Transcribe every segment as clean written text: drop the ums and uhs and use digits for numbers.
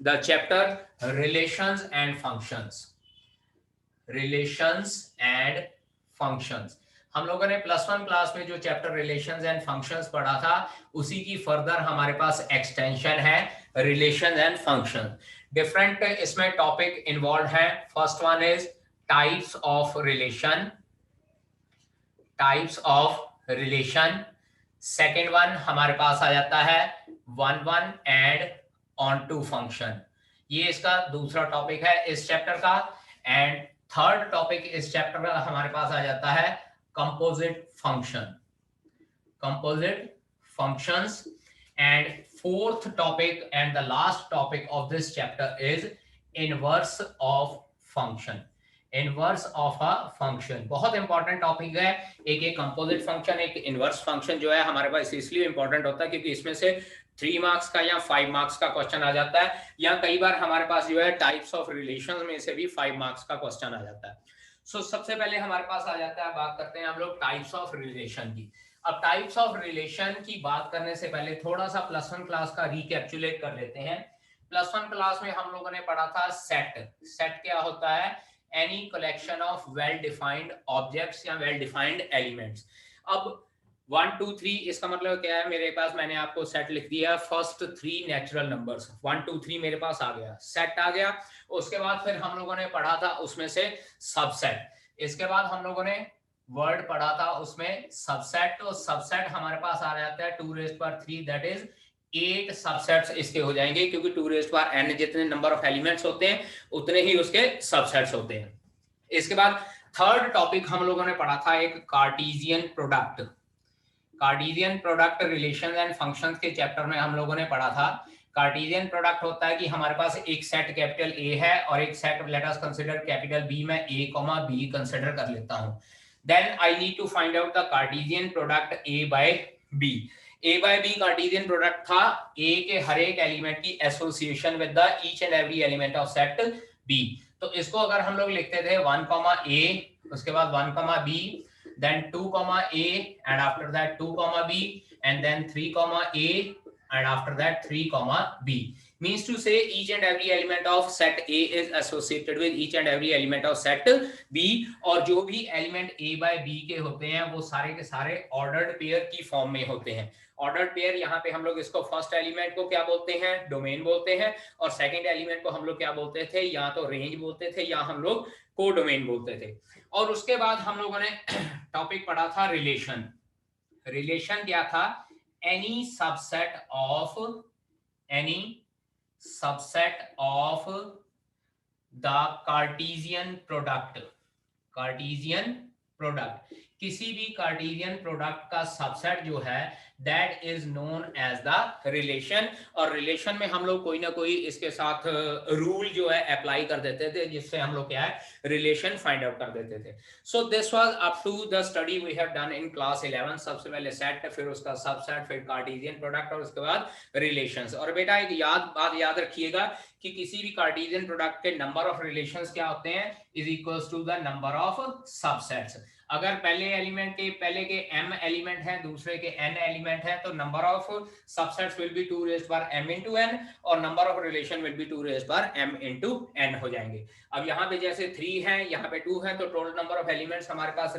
the chapter relations and functions. Relations and functions. हम लोगों ने प्लस वन क्लास में जो चैप्टर रिलेशंस एंड फंक्शंस पढ़ा था उसी की फर्दर हमारे पास एक्सटेंशन है रिलेशंस एंड फंक्शन। डिफरेंट इसमें टॉपिक इन्वॉल्व है। First one is types of relation, types of relation. Second one हमारे पास आ जाता है one one and onto function, ये इसका दूसरा टॉपिक है इस चैप्टर का। एंड थर्ड टॉपिक इस चैप्टर में हमारे पास आ जाता है composite function, composite functions. And fourth topic and the last topic of this chapter is inverse of function, inverse of a function. बहुत इंपॉर्टेंट टॉपिक है। एक कंपोजिट फंक्शन, एक इनवर्स फंक्शन जो है हमारे पास इसलिए इंपॉर्टेंट होता है क्योंकि इसमें से 3 मार्क्स का या 5 मार्क्स का क्वेश्चन आ जाता है, या कई बार हमारे पास जो है टाइप्स ऑफ रिलेशंस में से भी 5 मार्क्स का क्वेश्चन आ जाता है। सो सबसे पहले हमारे पास आ जाता है, बात करते हैं हम लोग टाइप्स ऑफ रिलेशन की। अब टाइप्स ऑफ रिलेशन की बात करने से पहले थोड़ा सा प्लस वन क्लास का रिकैप्चुलेट कर लेते हैं। प्लस वन क्लास में हम लोगों ने पढ़ा था सेट। सेट क्या होता है? Any collection of well defined objects या वेल डिफाइंड एलिमेंट्स। अब 1 2 3 इसका मतलब क्या है? मेरे पास, मैंने आपको सेट लिख दिया, फर्स्ट 3 नेचुरल नंबर्स 1 2 3 मेरे पास आ गया, सेट आ गया। उसके बाद फिर हम लोगों ने पढ़ा था उसमें से सबसेट। इसके बाद हम लोगों ने वर्ड पढ़ा था उसमें सबसेट। तो सबसेट हमारे पास आ जाता है 2 raise power 3, that is 8 subsets इसके हो जाएंगे, क्योंकि 2 रेज़ पावर n जितने नंबर ऑफ एलिमेंट्स होते हैं उतने ही उसके सबसेट्स होते हैं। इसके बाद थर्ड टॉपिक हम लोगों ने पढ़ा था एक Cartesian product. Cartesian product relations and functions के चैप्टर में हम लोगों ने पढ़ा था। कार्टेशियन प्रोडक्ट होता है कि हमारे पास एक सेट कैपिटल A है और एक set let us consider capital B, में A, B कंसीडर कर लेता हूं। Then I need to find out the Cartesian product A by B। A by B Cartesian product था A के हर एक एलिमेंट की association with the each and every element of set B। तो इसको अगर हम लोग लिखते थे 1, A, उसके बाद 1, B, then 2, A, and after that 2, B, and then 3, A, and after that 3, B. Means to say each and every element of set A is associated with each and every element of set B, और जो भी element A by B के होते हैं वो सारे के सारे ऑर्डर्ड पेयर की फॉर्म में होते हैं। ऑर्डर्ड पेयर, यहाँ पे हम लोग इसको फर्स्ट एलिमेंट को क्या बोलते हैं? डोमेन बोलते हैं, और सेकंड एलिमेंट को हम लोग क्या बोलते थे? या तो रेंज बोलते थे या हम लोग कोडोमेन बोलते थे। और उसके बाद हम लोगों ने टॉपिक पढ़ा था रिलेशन। रिलेशन क्या था? Any subset of the Cartesian product. Cartesian product, किसी भी कार्टेशियन प्रोडक्ट का सबसेट जो है that is known as the relation. और रिलेशन में हम लोग कोई ना कोई इसके साथ रूल जो है अप्लाई कर देते थे, जिससे हम लोग क्या है रिलेशन फाइंड आउट कर देते थे। So this was up to the study we have done in class 11। सबसे पहले सेट, फिर उसका सबसेट, फिर कार्टेशियन प्रोडक्ट और उसके बाद रिलेशंस। और बेटा एक बात याद रखिएगा कि किसी भी कार्टेशियन प्रोडक्ट के नंबर ऑफ रिलेशंस क्या होते हैं? Is equals to the number of subsets. अगर पहले के m एलिमेंट है, दूसरे के n एलिमेंट है, तो number of subsets will be 2 raise power m into n और number of relation will B 2 raise power m into n हो जाएंगे। अब यहाँ पे जैसे 3 है, यहाँ पे 2 है, तो टोटल नंबर ऑफ एलिमेंट्स हमारे पास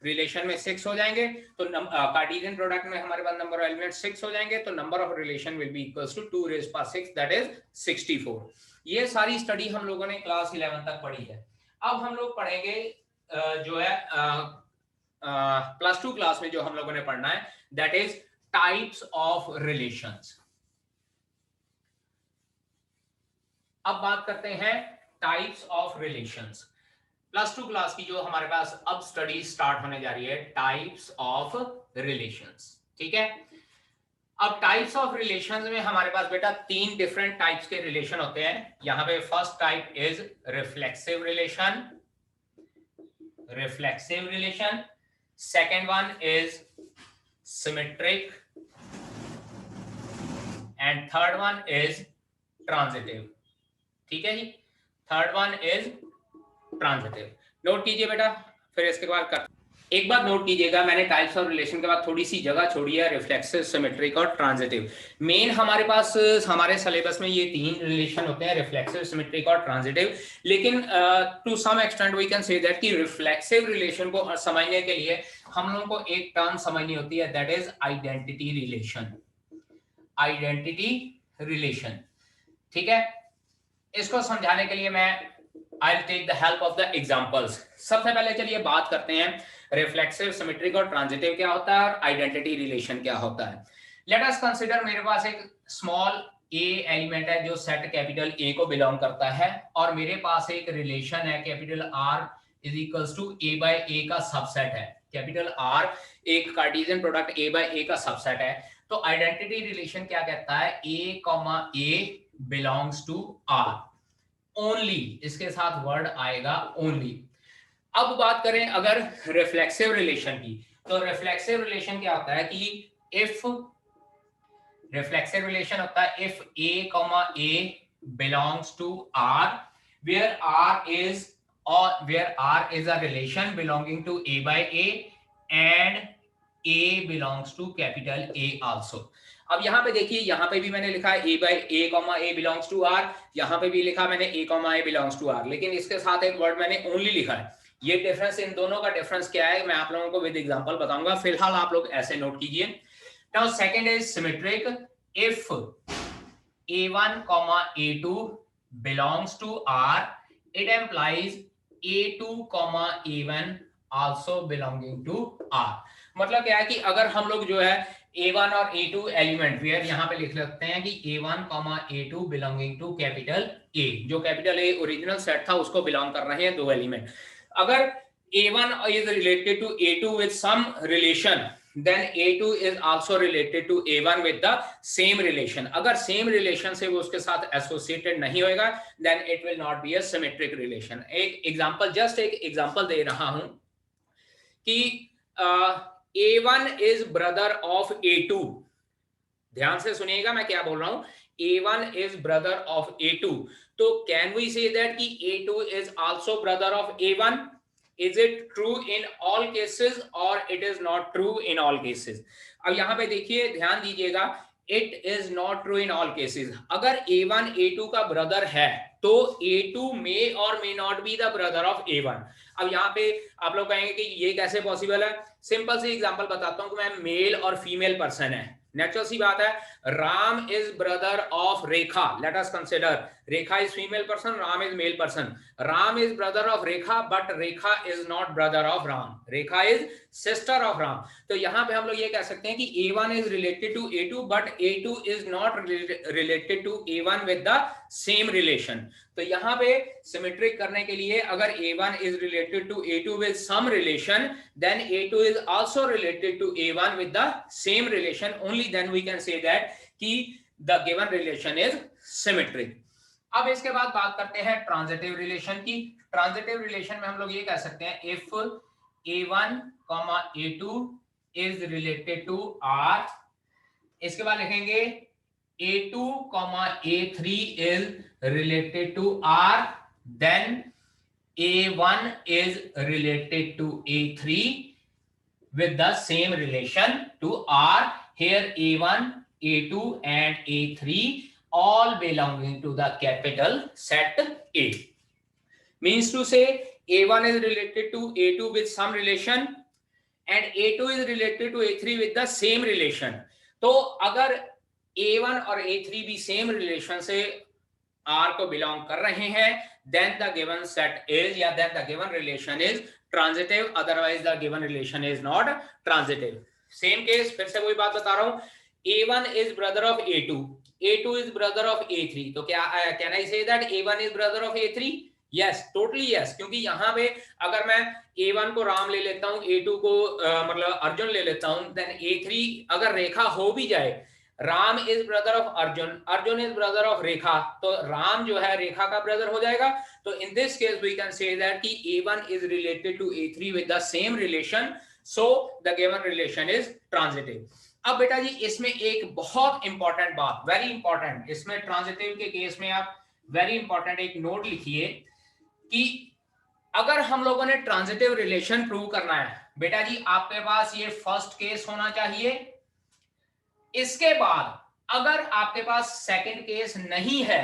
रिलेशन में 6 हो जाएंगे। तो कार्टेशियन प्रोडक्ट में हमारे पास नंबर ऑफ एलिमेंट्स 6 हो जाएंगे, तो number of relation will be equals to 2 raise power 6, that is 64। ये सारी स्टडी हम लोगों ने क्लास 11 तक पढ़ी है। अब हम लोग पढ़ेंगे जो है प्लस 2 क्लास में जो हम लोगों ने पढ़ना है that is types of relations. अब बात करते हैं types of relations. Plus 2 class की जो हमारे पास अब स्टडी स्टार्ट होने जा रही है, टाइप्स ऑफ रिलेशंस। ठीक है। अब टाइप्स ऑफ रिलेशंस में हमारे पास बेटा 3 डिफरेंट टाइप्स के रिलेशन होते हैं। यहां पे first type is reflexive relation, reflexive relation. Second one is symmetric and third one is transitive. ठीक है जी, third one is transitive. Note कीजिए बेटा, फिर इसके बाद कर एक बात नोट कीजिएगा, मैंने टाइप्स ऑफ रिलेशन के बाद थोड़ी सी जगह छोड़ी है, रिफ्लेक्सिव, सिमेट्रिक और ट्रांजिटिव। मेन हमारे पास हमारे सिलेबस में ये तीन रिलेशन होते हैं, रिफ्लेक्सिव, सिमेट्रिक और ट्रांजिटिव। लेकिन to some extent we can say that कि रिफ्लेक्सिव रिलेशन को समझने के लिए हम लोगों को एक टर्म समझनी होती है, that is identity relation. Identity relation, ठीक है। इसको समझाने के लिए मैं I will take the help of the examples. सबसे पहले चलिए बात करते हैं रिफ्लेक्सिव, सिमेट्रिक और ट्रांजिटिव क्या होता है और आइडेंटिटी रिलेशन क्या होता है। लेट अस कंसीडर, मेरे पास एक स्मॉल ए एलिमेंट है जो सेट कैपिटल ए को बिलोंग करता है, और मेरे पास एक रिलेशन है capital R is equals to A by A का सबसेट है। कैपिटल आर एक Cartesian product A by A का सबसेट है। तो आइडेंटिटी रिलेशन क्या कहता है, A comma A belongs to R only, इसके साथ वर्ड आएगा ओनली। अब बात करें अगर रिफ्लेक्सिव रिलेशन की, तो रिफ्लेक्सिव रिलेशन क्या होता है कि इफ रिफ्लेक्सिव रिलेशन होता है if a comma A belongs to R, where R is a relation belonging to A by A and a belongs to capital A also. अब यहां पे देखिए, यहां पे भी मैंने लिखा है A by A comma A belongs to R, यहां पे भी लिखा मैंने A comma A belongs to R, लेकिन इसके साथ एक वर्ड मैंने ओनली लिखा है। ये डिफरेंस, इन दोनों का डिफरेंस क्या है मैं आप लोगों को विद एग्जांपल बताऊंगा, फिलहाल आप लोग ऐसे नोट कीजिए। Now second is symmetric, if a1 comma a2 belongs to r, it implies a2 comma a1 also belonging to r। मतलब क्या है कि अगर हम लोग जो है a1 और a2 एलिमेंट, वेयर यहाँ पे लिख सकते हैं कि a1 comma a2 belonging to capital a, जो कैपिटल a ओरिजिनल सेट था उसको बिलोंग कर रहे हैं दो एलिमेंट। अगर a1 is related to a2 with some relation, then a2 is also related to a1 with the same relation। अगर same relation से वो उसके साथ associated नहीं होएगा, then it will not be a symmetric relation। एक example, just एक example दे रहा हूं कि a1 is brother of a2, ध्यान से सुनिएगा मैं क्या बोल रहा हूं, a1 is brother of a2, तो can we say that कि a2 is also brother of a1? Is it true in all cases or it is not true in all cases? अब यहां पे देखिए, ध्यान दीजिएगा, it is not true in all cases। अगर a1 a2 का brother है तो a2 may or may not be the brother of a1। अब यहाँ पे आप लोग कहेंगे कि ये कैसे पॉसिबल है, सिंपल सी एग्जांपल बताता हूं कि मैं मेल और फीमेल पर्सन है, नेचुरल सी बात है, Ram is brother of Rekha, let us consider Rekha is female person, Ram is male person, Ram is brother of Rekha but Rekha is not brother of Ram, Rekha is sister of Ram. तो यहां पे हम लोग ये कह सकते हैं कि a1 is related to a2 but a2 is not related to a1 with the same relation. तो यहाँ पे सिमेट्रिक करने के लिए अगर a1 is related to a2 with some relation, then a2 is also related to a1 with the same relation, only then we can say that कि the given relation is symmetric। अब इसके बाद बात करते हैं ट्रांजिटिव रिलेशन की। Transitive relation में हम लोग ये कह सकते हैं if a1 a2 is related to r, इसके बाद लिखेंगे a2 a3 is related to r, then a1 is related to a3 with the same relation to r। Here a1 a2 and a3 all belonging to the capital set A, means to say a1 is related to a2 with some relation and a2 is related to a3 with the same relation। तो अगर a1 और a3 भी same relation से r को belong कर रहे हैं, then the given set is या then the given relation is transitive, otherwise the given relation is not transitive। Same case, फिर से वही बात बता रहा हूं, a1 is brother of a2, a2 is brother of a3, तो क्या can I say that a1 is brother of a3? Yes, totally yes, क्योंकि यहाँ पे अगर मैं a1 को राम ले लेता हूँ, a2 को मतलब अर्जुन ले लेता हूँ, then a3 अगर रेखा हो भी जाए, Ram is brother of Arjun, Arjun is brother of Rekha, तो राम जो है रेखा का ब्रदर हो जाएगा। तो in this case we can say that कि a1 is related to a3 with the same relation, so the given relation is transitive. अब बेटा जी इसमें एक बहुत इंपॉर्टेंट बात, वेरी इंपॉर्टेंट, इसमें ट्रांजिटिव के केस में आप वेरी इंपॉर्टेंट एक नोट लिखिए कि अगर हम लोगों ने ट्रांजिटिव रिलेशन प्रूव करना है, बेटा जी आपके पास ये फर्स्ट केस होना चाहिए। इसके बाद अगर आपके पास सेकंड केस नहीं है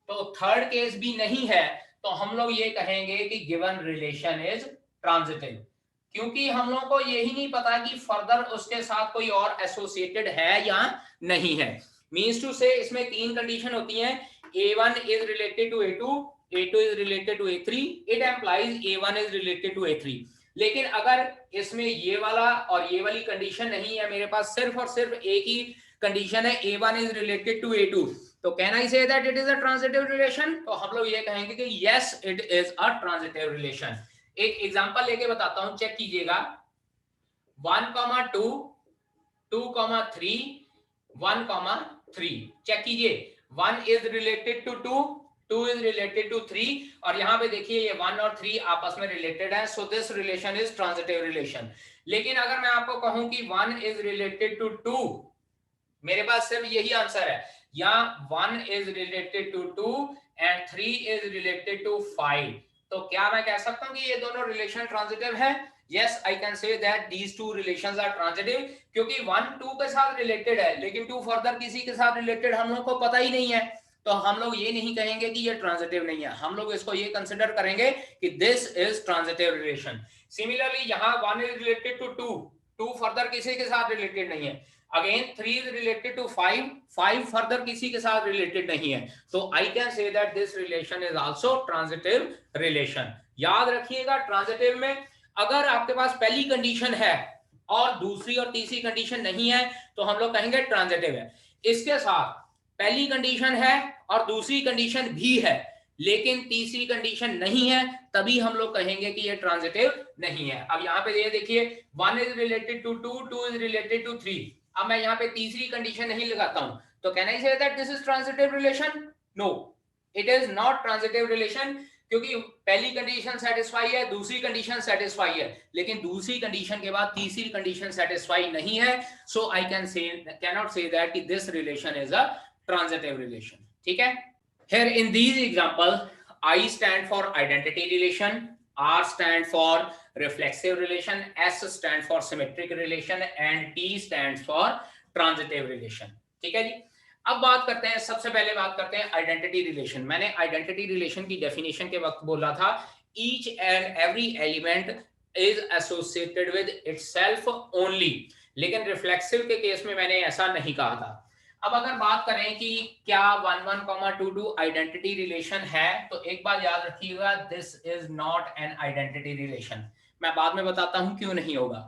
तो थर्ड केस भी नहीं है, तो हम लोग ये कहेंगे कि गिवन रिलेशन इज ट्रांजिटिव, क्योंकि हम लोग को यही नहीं पता कि फर्दर उसके साथ कोई और एसोसिएटेड है या नहीं है। मींस टू से इसमें तीन कंडीशन होती हैं, A1 is related to A2, A2 is related to A3, it implies A1 is related to A3। लेकिन अगर इसमें ये वाला और ये वाली कंडीशन नहीं है, मेरे पास सिर्फ और सिर्फ एक ही कंडीशन है, A1 is related to A2, तो can I say that it is a transitive relation? तो हम लोग ये कहेंगे कि yes it is a transitive relation. एक एग्जांपल लेके बताता हूं, चेक कीजिएगा। 1,2, 2,3, 1,3, चेक कीजिए। 1 is related to 2, 2 is related to 3, और यहां पे देखिए ये 1 और 3 आपस में रिलेटेड है, so this relation is transitive relation. लेकिन अगर मैं आपको कहूं कि 1 इज रिलेटेड टू 2, मेरे पास सिर्फ यही आंसर है, या 1 is related to 2 and 3 is related to 5, तो क्या मैं कह सकता हूं कि ये दोनों रिलेशन ट्रांजिटिव है? Yes, I can say that these two relations are transitive, क्योंकि 1 2 के साथ रिलेटेड है, लेकिन 2 फर्दर किसी के साथ रिलेटेड हम लोग को पता ही नहीं है, तो हम लोग ये नहीं कहेंगे कि ये ट्रांजिटिव नहीं है, हम लोग इसको ये कंसिडर करेंगे कि this is transitive relation. Similarly यहाँ 1 इज रिलेटेड टू 2, 2 फर्दर किसी के साथ रिलेटेड नहीं है, again 3 is related to 5, 5 further किसी के साथ रिलेटेड नहीं है, तो आई can say that this relation is also transitive relation. याद रखिएगा, ट्रांजिटिव में अगर आपके पास पहली कंडीशन है और दूसरी और तीसरी कंडीशन नहीं है तो हम लोग कहेंगे ट्रांजिटिव है। इसके साथ पहली कंडीशन है और दूसरी कंडीशन भी है लेकिन तीसरी कंडीशन नहीं है, तभी हम लोग कहेंगे कि ये ट्रांजिटिव नहीं है। अब यहाँ पे ये देखिए 1 is related to 2, 2 is related to 3, अब मैं यहाँ पे तीसरी कंडीशन नहीं लगाता हूं, तो can I say that this is transitive relation? No, it is not transitive relation, क्योंकि पहली कंडीशन सेटिस्फाई है, दूसरी कंडीशन सेटिस्फाई है, लेकिन दूसरी कंडीशन के बाद तीसरी कंडीशन सेटिस्फाई नहीं है, so I can not say that कि this relation is a transitive relation. ठीक है, here in these example I stand for identity relation, R stand for reflexive relation, S stand for symmetric relation and T stands for transitive relation। ठीक है जी, अब बात करते हैं, सबसे पहले बात करते हैं आइडेंटिटी रिलेशन। मैंने आइडेंटिटी रिलेशन की डेफिनेशन के वक्त बोला था each and every element is associated with itself only, लेकिन रिफ्लेक्सिव के केस में मैंने ऐसा नहीं कहा था। अब अगर बात करें कि क्या 11,22 आइडेंटिटी रिलेशन है, तो एक बात याद रखिएगा, this is not an identity relation. मैं बाद में बताता हूं क्यों नहीं होगा।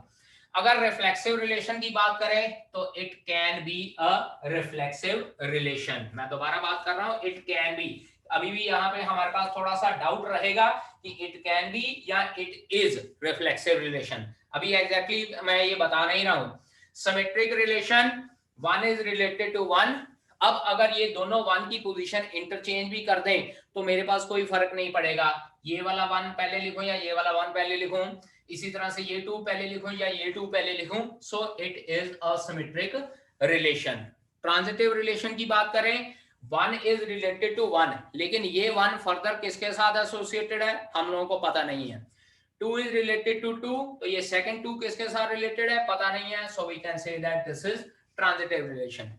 अगर रिफ्लेक्सिव रिलेशन की बात करें तो it can be a reflexive relation. मैं दोबारा बात कर रहा हूं, इट कैन बी। अभी भी यहाँ पे हमारे पास थोड़ा सा डाउट रहेगा कि इट कैन बी या इट इज रिफ्लेक्सिव रिलेशन। अभी एग्जैक्टली मैं ये बता नहीं रहा हूं। Symmetric relation, 1 is related to 1, अब अगर ये दोनों 1 की पोजीशन इंटरचेंज भी कर दें तो मेरे पास कोई फर्क नहीं पड़ेगा, ये वाला 1 पहले लिखूं या ये वाला 1 पहले लिखूं, इसी तरह से ये 2 पहले लिखूं या ये 2 पहले लिखूं, so it is a symmetric relation. Transitive relation की बात करें, 1 इज रिलेटेड टू 1, लेकिन ये 1 फर्दर किसके साथ एसोसिएटेड है हम लोगों को पता नहीं है। 2 इज रिलेटेड टू 2, तो ये सेकंड 2 किसके साथ रिलेटेड है पता नहीं है, so we can say that this is transitive relation.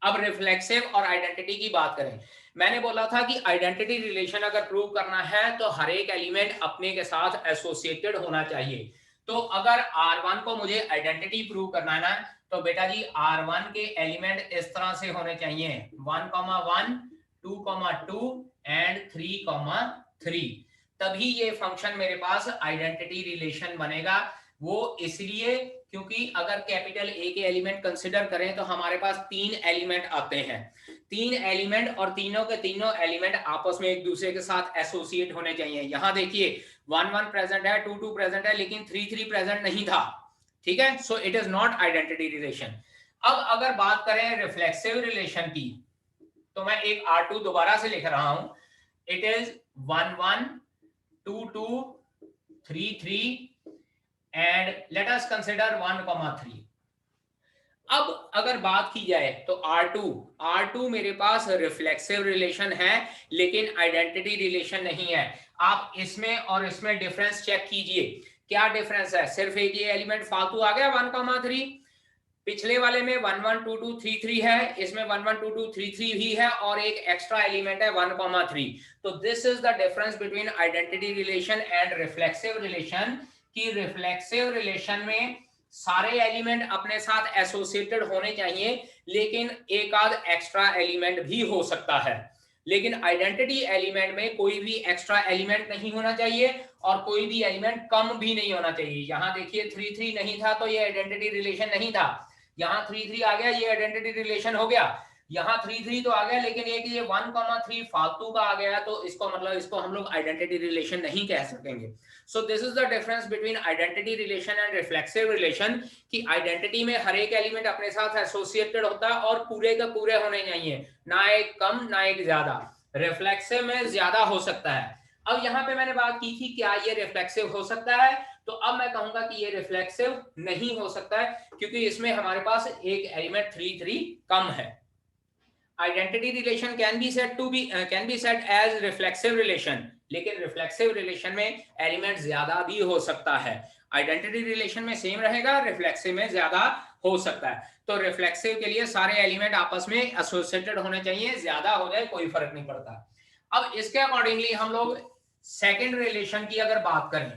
अब रिफ्लेक्सिव और आइडेंटिटी की बात करें, मैंने बोला था कि आइडेंटिटी रिलेशन अगर प्रूव करना है तो हर एक एलिमेंट अपने के साथ एसोसिएटेड होना चाहिए। तो अगर R1 को मुझे आइडेंटिटी प्रूव करना है ना, तो बेटा जी R1 के एलिमेंट इस तरह से होने चाहिए 1,1, 2,2 एंड 3,3, तभी ये फंक्शन मेरे पास आइडेंटिटी रिलेशन बनेगा। वो इसलिए क्योंकि अगर कैपिटल ए के एलिमेंट कंसिडर करें तो हमारे पास 3 एलिमेंट आते हैं, 3 एलिमेंट, और तीनों के तीनों एलिमेंट आपस में एक दूसरे के साथ एसोसिएट होने चाहिए। यहां देखिए 1,1 प्रेजेंट है, 2,2 प्रेजेंट है, लेकिन 3,3 प्रेजेंट नहीं था। ठीक है, so it is not identity relation. अब अगर बात करें रिफ्लेक्सिव रिलेशन की, तो मैं एक R2 दोबारा से लिख रहा हूं, it is 1,1, 2,2, 3,3 and let us consider 1,3। अब अगर बात की जाए तो R2 मेरे पास रिफ्लेक्सिव रिलेशन है लेकिन आइडेंटिटी रिलेशन नहीं है। आप इसमें और इसमें डिफरेंस चेक कीजिए। क्या डिफरेंस है? सिर्फ एक ये एलिमेंट फालतू आ गया 1,3। पिछले वाले में 1 1 2 2 3 3 है, इसमें 1 1 2 2 3 3 भी है और एक एक्स्ट्रा एलिमेंट है 1,3। तो this is the difference between identity relation and reflexive relation. कि रिफ्लेक्सिव रिलेशन में सारे एलिमेंट अपने साथ एसोसिएटेड होने चाहिए, लेकिन एक आध एक्स्ट्रा एलिमेंट भी हो सकता है। लेकिन आइडेंटिटी एलिमेंट में कोई भी एक्स्ट्रा एलिमेंट नहीं होना चाहिए और कोई भी एलिमेंट कम भी नहीं होना चाहिए। यहाँ देखिए 3 3 नहीं था तो ये आइडेंटिटी रिलेशन नहीं था, यहाँ 3 3 आ गया, ये आइडेंटिटी रिलेशन हो गया। यहाँ 3 3 तो आ गया, लेकिन एक ये 1,3 फालतू का आ गया, तो इसको मतलब इसको हम लोग आइडेंटिटी रिलेशन नहीं कह सकेंगे। So this is the difference between identity relation and reflexive relation. कि आइडेंटिटी में हर एक एलिमेंट अपने साथ एसोसिएटेड होता है और पूरे के पूरे होने चाहिए, ना एक कम ना एक ज्यादा। रिफ्लेक्सिव में ज्यादा हो सकता है। अब यहाँ पे मैंने बात की थी क्या ये रिफ्लेक्सिव हो सकता है, तो अब मैं कहूंगा कि ये रिफ्लेक्सिव नहीं हो सकता है, क्योंकि इसमें हमारे पास एक एलिमेंट 3 3 कम है। Identity relation can be set as reflexive relation, लेकिन रिफ्लेक्सिव रिलेशन में एलिमेंट ज्यादा भी हो सकता है। आइडेंटिटी रिलेशन में सेम रहेगा, रिफ्लेक्सिव में ज्यादा हो सकता है। तो रिफ्लेक्सिव के लिए सारे एलिमेंट आपस में एसोसिएटेड होने चाहिए, ज्यादा हो जाए कोई फर्क नहीं पड़ता। अब इसके अकॉर्डिंगली हम लोग सेकेंड रिलेशन की अगर बात करें,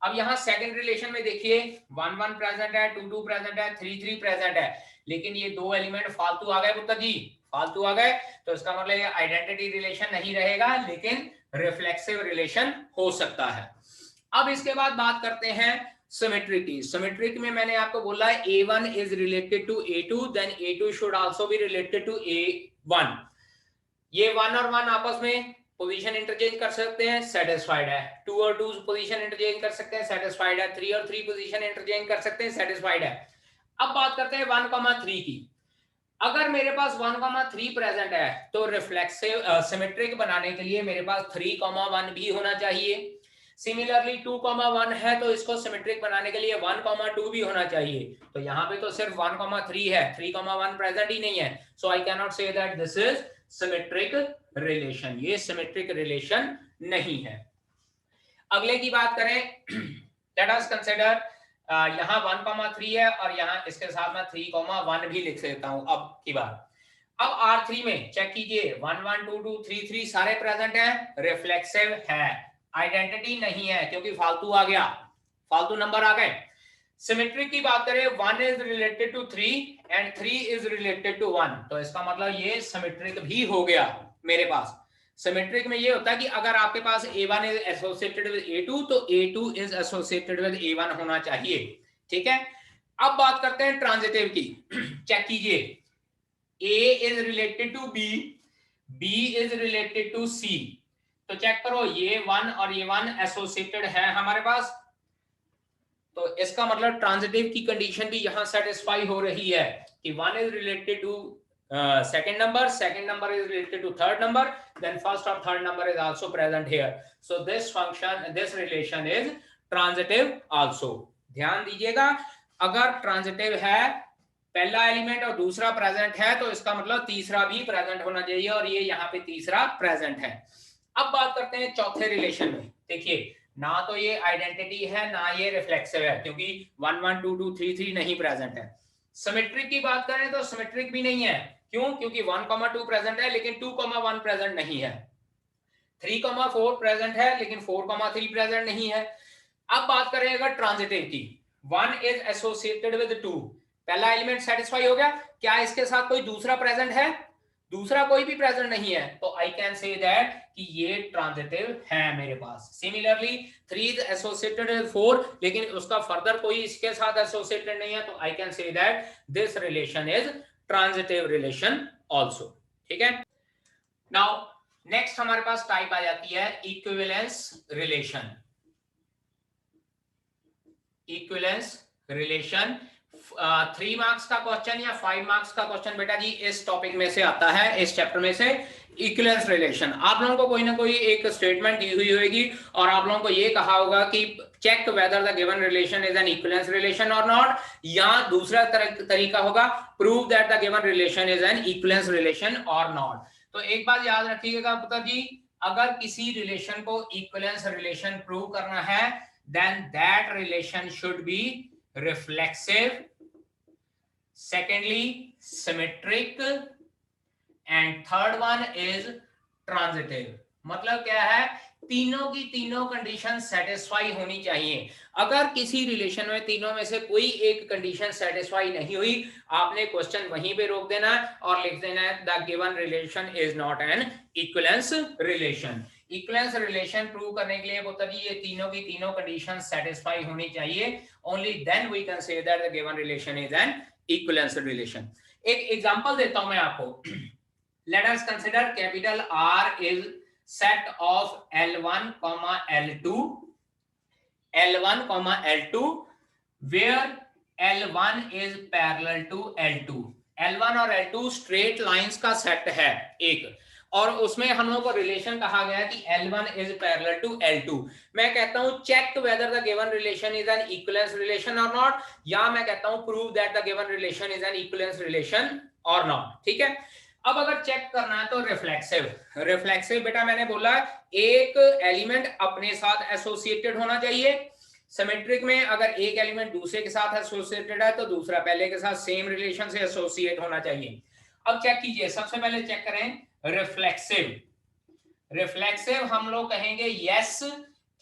अब यहाँ सेकेंड रिलेशन में देखिए 1 1 प्रेजेंट है, 2 2 प्रेजेंट है, 3 3 प्रेजेंट है, लेकिन ये दो एलिमेंट फालतू आ गए पुत्र जी, फालतू आ गए। तो इसका मतलब ये आइडेंटिटी रिलेशन नहीं रहेगा, लेकिन रिफ्लेक्सिव रिलेशन हो सकता है। अब इसके बाद बात करते हैं सिमेट्रिक की। सिमेट्रिक में मैंने आपको बोला है A1 is related to A2, then A2 should also be related to A1। ये 1 और 1 आपस में पोजीशन इंटरचेंज कर सकते हैं, सेटिस्फाइड है। 2 और 2 पोजीशन इंटरचेंज कर सकते हैं, सेटिस्फाइड है। 3 और 3 पोजीशन इंटरचेंज कर सकते हैं, सेटिस्फाइड है। अब बात करते हैं 1,3 की। अगर मेरे पास 1,3 प्रेजेंट है तो रिफ्लेक्सिव सिमेट्रिक बनाने के लिए मेरे पास 3,1 भी होना चाहिए। सिमिलरली 2,1 है तो इसको सिमेट्रिक बनाने के लिए 1,2 भी होना चाहिए। तो यहाँ पे तो सिर्फ 1,3 है, 3,1 प्रेजेंट ही नहीं है। So I can not say that this is symmetric relation. ये सिमेट्रिक रिलेशन नहीं है। अगले की बात करें, लेट अस कंसीडर यहाँ 1,3 है और यहाँ इसके साथ मैं 3,1 भी लिख देता हूं। अब की बात, अब R3 में चेक कीजिए 1 1 2 2 3 3 सारे प्रेजेंट हैं, रिफ्लेक्सिव है, आइडेंटिटी नहीं है क्योंकि फालतू आ गया, फालतू नंबर आ गए। सिमेट्रिक की बात करें 1 is related to 3 and 3 is related to 1, तो इसका मतलब ये सिमेट्रिक भी हो गया मेरे पास। सिमेट्रिक में ये होता है कि अगर आपके पास A1 is associated with A2 तो A2 is associated with A1 होना चाहिए। ठीक है, अब बात करते हैं ट्रांजिटिव की। चेक कीजिए A is related to B, B is related to C, तो चेक करो ये 1 और ये 1 एसोसिएटेड है हमारे पास, तो इसका मतलब ट्रांजिटिव की कंडीशन भी यहां सेटिस्फाई हो रही है कि 1 is related to second number is related to third number, then first or third number is also present here, so this relation is transitive also। ध्यान दीजिएगा, अगर ट्रांजिटिव है, पहला एलिमेंट और दूसरा प्रेजेंट है, तो इसका मतलब तीसरा भी प्रेजेंट होना चाहिए, और ये यहाँ पे तीसरा प्रेजेंट है। अब बात करते हैं चौथे रिलेशन में। देखिए ना तो ये आइडेंटिटी है ना ये रिफ्लेक्सिव है, क्योंकि 1 1 2 2 3 3 नहीं प्रेजेंट है। सिमेट्रिक की बात करें तो सिमेट्रिक भी नहीं है, क्यों? क्योंकि 1,2 प्रेजेंट है लेकिन 2,1 प्रेजेंट नहीं है। 3,4 प्रेजेंट है लेकिन 4,3 प्रेजेंट नहीं है। अब बात करें अगर ट्रांजिटिव की, 1 इज एसोसिएटेड विद 2, पहला एलिमेंट सेटिस्फाई हो गया, क्या इसके साथ कोई दूसरा प्रेजेंट है? दूसरा कोई भी प्रेजेंट नहीं है, तो आई कैन से दैट कि ये ट्रांजिटिव है मेरे पास। सिमिलरली 3 इज एसोसिएटेड विद 4, लेकिन उसका फर्दर कोई इसके साथ एसोसिएटेड नहीं है, तो आई can say that this relation is transitive relation also. ठीक है, नाउ नेक्स्ट हमारे पास टाइप आ जाती है equivalence relation. Equivalence relation 3 marks का क्वेश्चन या 5 मार्क्स का क्वेश्चन बेटा जी इस टॉपिक में से आता है, इस चैप्टर में से। इक्विवेलेंस रिलेशन आप लोगों को कोई ना कोई एक स्टेटमेंट दी हुई होगी और आप लोगों को ये कहा होगा कि check whether the given relation is an equivalence relation और नॉट, या दूसरा तरीका होगा prove that the given relation is an equivalence relation और नॉट। तो एक बात याद रखिएगा पुत्र जी, अगर किसी रिलेशन को इक्विवेलेंस रिलेशन प्रूव करना है then that relation should be reflexive, secondly symmetric, and third one is transitive. मतलब क्या है, तीनों की तीनों कंडीशन सेटिस्फाई होनी चाहिए। अगर किसी रिलेशन में तीनों में से कोई एक कंडीशन सेटिस्फाई नहीं हुई, आपने क्वेश्चन वहीं पे रोक देना है और लिख देना है the given relation is not an equivalence relation. Equivalence relation prove करने के लिए वो तभी ये तीनों की तीनों कंडीशन सेटिस्फाई होनी चाहिए, only then we can say that the given relation is an equivalence relation. एक एग्जांपल देता हूं मैं आपको। Let us consider capital R is set of L1, L2, L1, L2, where L1 is parallel to L2. L1 और L2 straight lines का set है एक, और उसमें हम लोगों को रिलेशन कहा गया कि L1 is parallel to L2। मैं कहता हूं check whether the given relation is an equivalence relation or not, या मैं कहता हूं prove that the given relation is an equivalence relation or not। ठीक है, अब अगर चेक करना है तो रिफ्लेक्सिव। रिफ्लेक्सिव बेटा मैंने बोला एक एलिमेंट अपने साथ एसोसिएटेड होना चाहिए। सिमेट्रिक में अगर एक एलिमेंट दूसरे के साथ एसोसिएटेड है तो दूसरा पहले के साथ सेम रिलेशन से एसोसिएट होना चाहिए। अब चेक कीजिए, सबसे पहले चेक करें रिफ्लेक्सिव। रिफ्लेक्सिव हम लोग कहेंगे यस,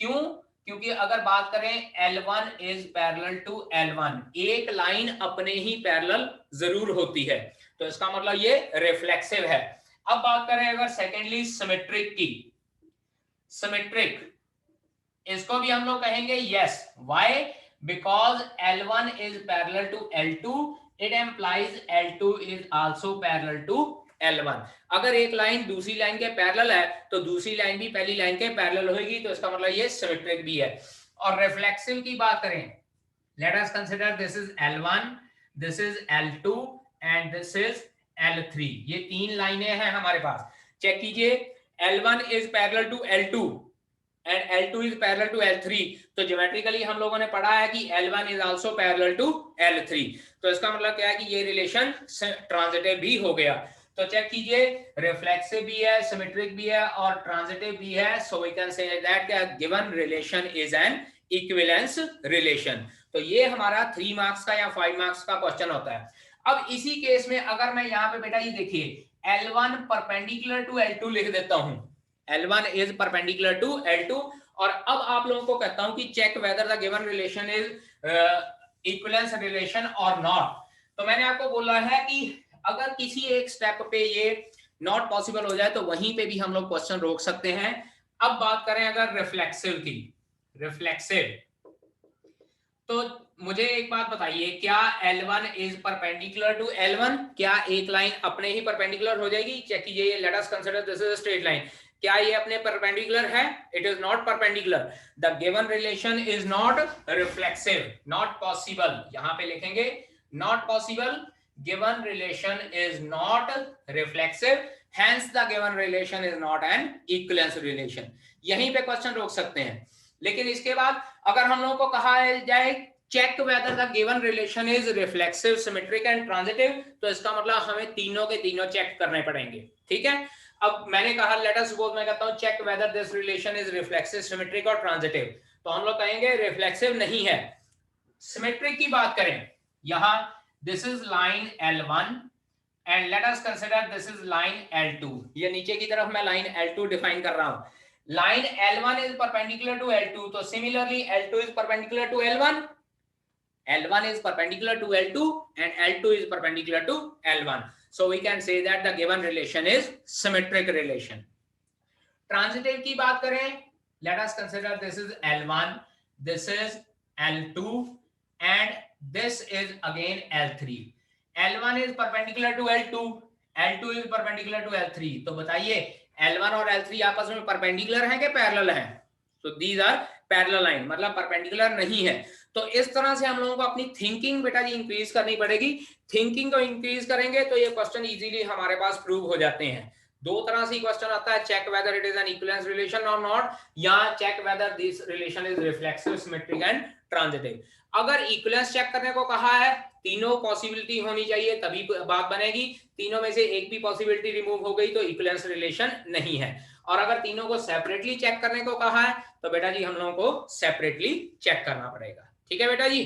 क्यों? क्योंकि अगर बात करें L1 is parallel to L1, एक लाइन अपने ही पैरेलल जरूर होती है, तो इसका मतलब ये रिफ्लेक्सिव है। अब बात करें अगर सेकेंडली सिमेट्रिक की, सिमेट्रिक इसको भी हम लोग कहेंगे yes. Why? Because L1 is parallel to L2, it implies L2 is also parallel to L1। अगर एक लाइन दूसरी लाइन के पैरेलल है तो दूसरी लाइन भी पहली लाइन के पैरेलल होगी, तो इसका मतलब ये सिमेट्रिक भी है। और रिफ्लेक्सिव की बात करें, late us consider this is L1, this is L2 and this is L3। ये तीन लाइनें हैं हमारे पास। चेक कीजिए, L1 is parallel to L2 and L2 is parallel to L3, तो ज्योमेट्रिकली हम लोगों ने पढ़ा है कि L1 is also parallel to L3, तो इसका मतलब क्या है कि ये रिलेशन ट्रांजिटिव भी हो गया। तो चेक कीजिए, रिफ्लेक्सिव भी है, सिमेट्रिक भी है और ट्रांजिटिव भी है, so we can say that given relation is an equivalence relation. तो ये हमारा 3 मार्क्स का या 5 मार्क्स का क्वेश्चन होता है। अब इसी केस में अगर मैं यहाँ पे बेटा ये देखिए L1 परपेंडिकुलर टू L2 लिख देता हूं, L1 is perpendicular to L2, और अब आप लोगों को कहता हूं कि check whether the given relation is equivalence relation और नॉट। तो मैंने आपको बोला है कि अगर किसी एक स्टेप पे ये नॉट पॉसिबल हो जाए तो वहीं पे भी हम लोग क्वेश्चन रोक सकते हैं। अब बात करें अगर रिफ्लेक्सिव की, रिफ्लेक्सिव, तो मुझे एक बात बताइए, क्या L1 is perpendicular to L1? क्या एक लाइन अपने ही परपेंडिकुलर हो जाएगी? चेक कीजिए, late us consider this is a straight line, क्या ये अपने परपेंडिकुलर है? It is not perpendicular, the given relation is not reflexive, not possible. यहां पे लिखेंगे not possible, given relation is not reflexive, hence the given relation is not an equivalence relation। यहीं पे question रोक सकते हैं। लेकिन इसके बाद अगर हम लोगों को कहा जाए check whether the given relation is reflexive, symmetric and transitive, तो इसका मतलब हमें तीनों के तीनों चेक करने पड़ेंगे। ठीक है, अब मैंने कहा लेट अस सपोज, मैं कहता हूं check whether this relation is reflexive, symmetric और transitive, तो हम लोग कहेंगे रिफ्लेक्सिव नहीं है। सिमेट्रिक की बात करें, यहां this is line L1 and let us consider this is line L2। ये नीचे की तरफ मैं line L2 डिफाइन कर रहा हूं। line L1 is perpendicular to L2, तो similarly L2 is perpendicular to L1, L1 is perpendicular to L2 and L2 is perpendicular to L1, so we can say that the given relation is symmetric relation। Transitive की बात करें, let us consider this is L1, this is L2 and this is again L3। L1 is perpendicular to L2, L2 is perpendicular to L3, तो बताइए L1 और L3 आपस में perpendicular हैं कि पैरेलल हैं? तो these are parallel line, मतलब परपेंडिकुलर नहीं है। तो इस तरह से हम लोगों को अपनी थिंकिंग बेटा जी इंक्रीज करनी पड़ेगी। थिंकिंग को इंक्रीज करेंगे तो ये क्वेश्चन इजीली हमारे पास प्रूव हो जाते हैं। दो तरह से क्वेश्चन आता है, check whether it is an equivalence relation और नॉट, या check whether this relation is reflexive, symmetric and transitive. अगर इक्विवेलेंस चेक करने को कहा है, तीनों पॉसिबिलिटी होनी चाहिए तभी बात बनेगी। तीनों में से एक भी पॉसिबिलिटी रिमूव हो गई तो इक्विवेलेंस रिलेशन नहीं है। और अगर तीनों को सेपरेटली चेक करने को कहा है तो बेटा जी हम लोगों को सेपरेटली चेक करना पड़ेगा। ठीक है बेटा जी।